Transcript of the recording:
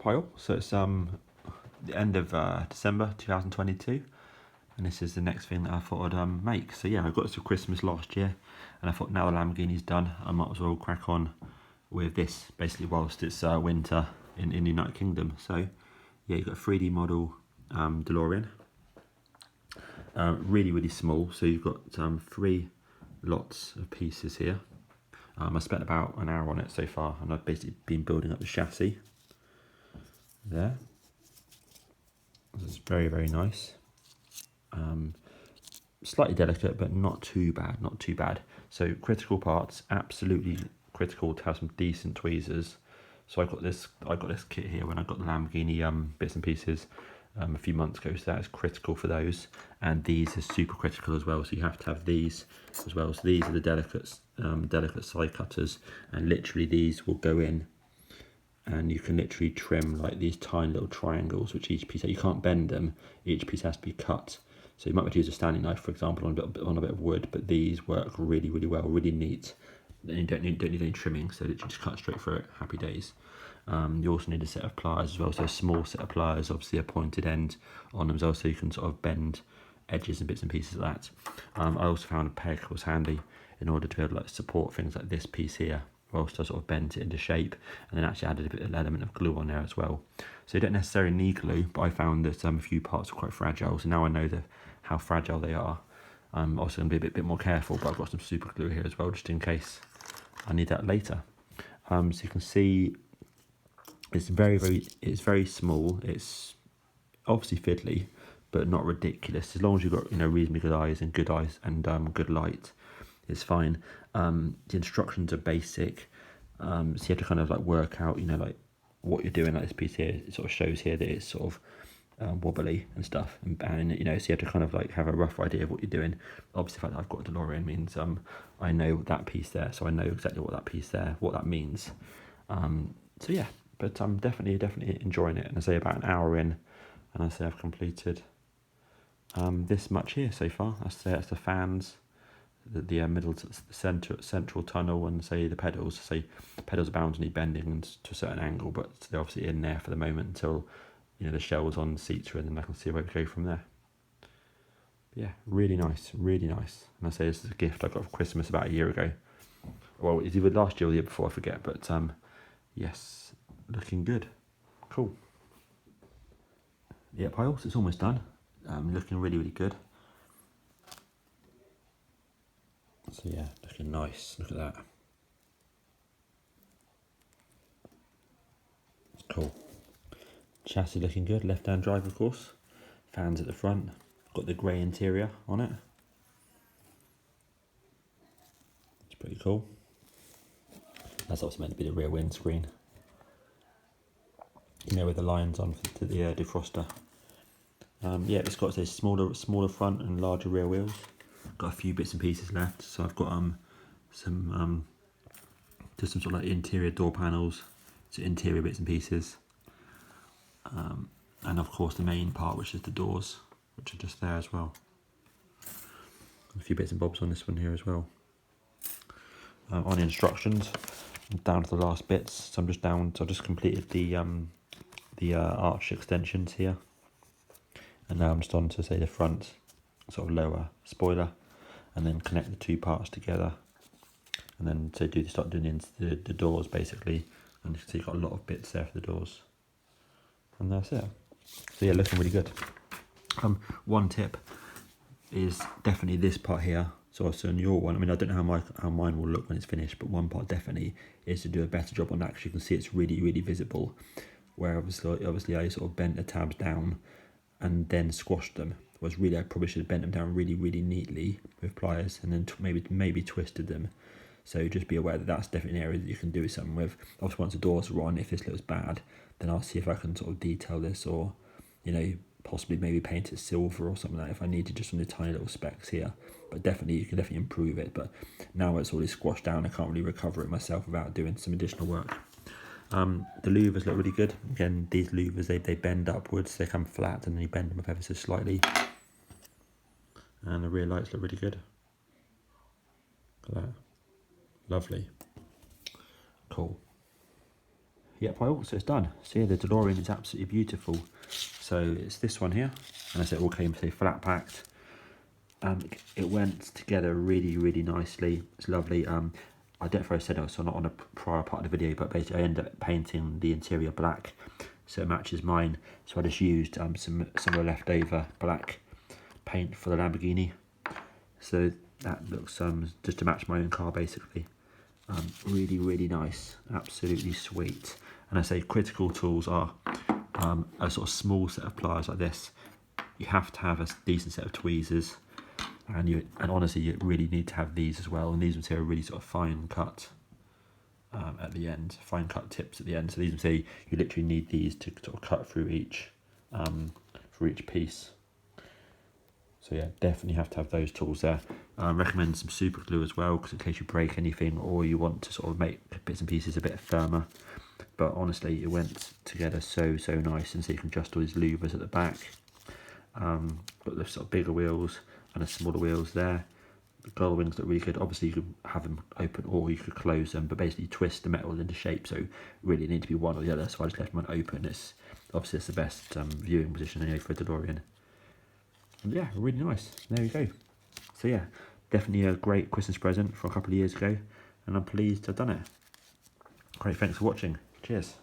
pile. So it's the end of December 2022, and this is the next thing that I thought I'd make. So yeah, I got this for Christmas last year, and I thought now the Lamborghini's done, I might as well crack on with this basically whilst it's winter in the United Kingdom. So yeah, you've got a 3D model DeLorean, really small. So you've got 3 lots of pieces here. I spent about an hour on it so far, and I've basically been building up the chassis there. It's very nice. Slightly delicate, but not too bad. So critical parts, absolutely critical to have some decent tweezers. So I got this kit here when I got the Lamborghini bits and pieces a few months ago, so that is critical for those. And these are super critical as well, so you have to have these as well. So these are the delicate side cutters, and literally these will go in, and you can literally trim like these tiny little triangles, which each piece, you can't bend them, each piece has to be cut. So you might have to use a standing knife, for example, on a bit of wood, but these work really well, really neat. And you don't need any trimming, so literally just cut straight through it, happy days. You also need a set of pliers as well, so a small set of pliers, obviously a pointed end on them as well, so you can sort of bend edges and bits and pieces of that. I also found a peg was handy in order to be able to like support things like this piece here, whilst I sort of bent it into shape, and then actually added a bit of an element of glue on there as well. So you don't necessarily need glue, but I found that a few parts are quite fragile, so now I know how fragile they are. I'm also going to be a bit more careful, but I've got some super glue here as well, just in case I need that later. So you can see it's very small. It's obviously fiddly, but not ridiculous. As long as you've got reasonably good eyes and good good light, it's fine. The instructions are basic, so you have to kind of like work out like what you're doing. Like this piece here, it sort of shows here that it's sort of wobbly and stuff, and so you have to kind of like have a rough idea of what you're doing. Obviously, the fact that I've got a DeLorean means I know that piece there, so I know exactly what that means. So yeah, but I'm definitely enjoying it, and I say about an hour in, and I say I've completed this much here so far. I say that's the fans, the middle to the central tunnel, and say the pedals. Say the pedals are bound to need bending and to a certain angle, but they're obviously in there for the moment until the shells on the seats are in, and I can see where we go from there. But yeah, really nice. And I say this is a gift I got for Christmas about a year ago. Well, it's either last year or the year before, I forget, but yes, looking good. Cool. Yeah, piles, it's almost done. Looking really good. So yeah, looking nice. Look at that. Cool. Chassis looking good. Left-hand drive, of course. Fans at the front. Got the grey interior on it. It's pretty cool. That's also meant to be the rear windscreen. With the lines on to the defroster. Yeah, it's got a smaller front and larger rear wheels. Got a few bits and pieces left, so I've got some sort of like interior door panels, so interior bits and pieces, and of course the main part, which is the doors, which are just there as well. A few bits and bobs on this one here as well. On the instructions, I'm down to the last bits, so I'm just down. So I just completed the arch extensions here, and now I'm just on to say the front sort of lower spoiler, and then connect the 2 parts together, and then start doing the doors basically. And you can see you've got a lot of bits there for the doors, and that's it. So yeah, looking really good. One tip is definitely this part here. So also on your one, I mean, I don't know how mine will look when it's finished, but one part definitely is to do a better job on that, because you can see it's really visible. Where obviously I sort of bent the tabs down and then squashed them. Whereas really I probably should have bent them down really neatly with pliers, and then maybe twisted them. So just be aware that that's definitely an area that you can do something with. Obviously once the doors are on, if this looks bad, then I'll see if I can sort of detail this, or possibly maybe paint it silver or something like that if I need to, just on the tiny little specks here. But definitely you can definitely improve it. But now it's already squashed down, I can't really recover it myself without doing some additional work. The louvers look really good. Again, these louvers, they bend upwards, they come flat, and then you bend them up ever so slightly. And the rear lights look really good. Look at that. Lovely. Cool. yeah, pile, so it's done. So yeah, the DeLorean is absolutely beautiful. So it's this one here, and as it all came say flat packed. It went together really nicely. It's lovely. I don't know if I said it, so not on a prior part of the video, but basically I ended up painting the interior black so it matches mine. So I just used some of the leftover black paint for the Lamborghini. So that looks just to match my own car basically. Really nice, absolutely sweet. And I say critical tools are a sort of small set of pliers like this. You have to have a decent set of tweezers, and honestly you really need to have these as well. And these material are really sort of fine cut at the end, fine cut tips at the end. So these material you literally need these to sort of cut through each piece. So yeah, definitely have to have those tools there. Recommend some super glue as well, because in case you break anything or you want to sort of make bits and pieces a bit firmer. But honestly, it went together so nice. And so you can adjust all these louvers at the back. Got the sort of bigger wheels and the smaller wheels there. The gull wings look really good. Obviously, you could have them open or you could close them, but basically twist the metal into shape. So really need to be one or the other. So I just left mine open. It's obviously the best viewing position anyway for a DeLorean. And yeah, really nice. There you go. So yeah, definitely a great Christmas present from a couple of years ago, and I'm pleased to have done it. Great, thanks for watching. Cheers.